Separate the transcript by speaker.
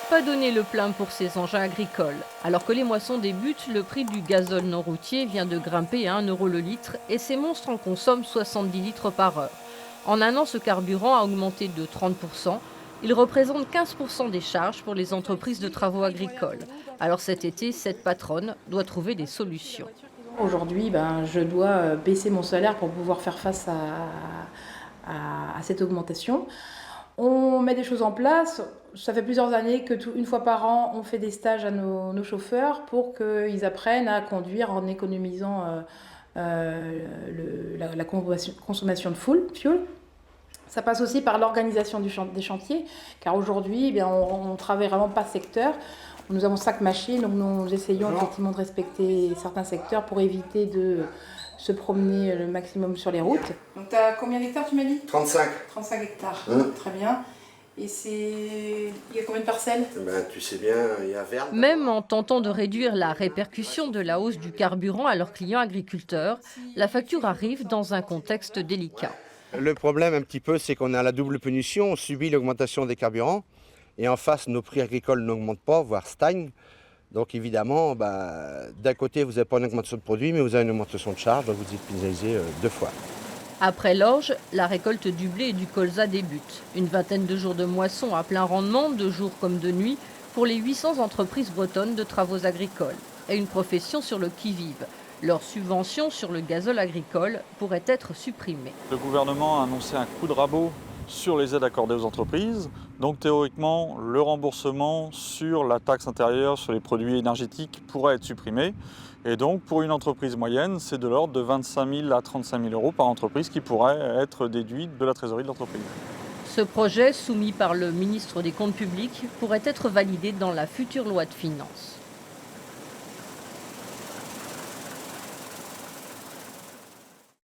Speaker 1: Pas donné le plein pour ces engins agricoles. Alors que les moissons débutent, le prix du gazole non routier vient de grimper à 1 € le litre et ces monstres en consomment 70 litres par heure. En un an, ce carburant a augmenté de 30%. Il représente 15% des charges pour les entreprises de travaux agricoles. Alors cet été, cette patronne doit trouver des solutions.
Speaker 2: Aujourd'hui, je dois baisser mon salaire pour pouvoir faire face à cette augmentation. On met des choses en place. Ça fait plusieurs années que une fois par an, on fait des stages à nos chauffeurs pour qu'ils apprennent à conduire en économisant la consommation de fuel. Ça passe aussi par l'organisation des chantiers, car aujourd'hui, on travaille vraiment par secteur. Nous avons 5 machines, donc nous essayons effectivement de respecter certains secteurs pour éviter de se promener le maximum sur les routes. Donc tu as combien d'hectares, tu m'as dit ?
Speaker 3: 35.
Speaker 2: 35 hectares, très bien. Et il y a combien de parcelles ?
Speaker 3: Tu sais bien, il y a Verne.
Speaker 1: Même en tentant de réduire la répercussion de la hausse du carburant à leurs clients agriculteurs, la facture arrive dans un contexte délicat.
Speaker 4: Le problème un petit peu, c'est qu'on a la double punition, on subit l'augmentation des carburants et en face, nos prix agricoles n'augmentent pas, voire stagnent. Donc évidemment, d'un côté, vous n'avez pas une augmentation de produits, mais vous avez une augmentation de charges, donc vous êtes pénalisé 2 fois.
Speaker 1: Après l'orge, la récolte du blé et du colza débute. Une vingtaine de jours de moisson à plein rendement, de jour comme de nuit, pour les 800 entreprises bretonnes de travaux agricoles. Et une profession sur le qui-vive. Leur subvention sur le gazole agricole pourrait être supprimée.
Speaker 5: Le gouvernement a annoncé un coup de rabot sur les aides accordées aux entreprises. Donc théoriquement, le remboursement sur la taxe intérieure sur les produits énergétiques pourrait être supprimé. Et donc pour une entreprise moyenne, c'est de l'ordre de 25 000 à 35 000 euros par entreprise qui pourrait être déduite de la trésorerie de l'entreprise.
Speaker 1: Ce projet, soumis par le ministre des Comptes publics, pourrait être validé dans la future loi de finances.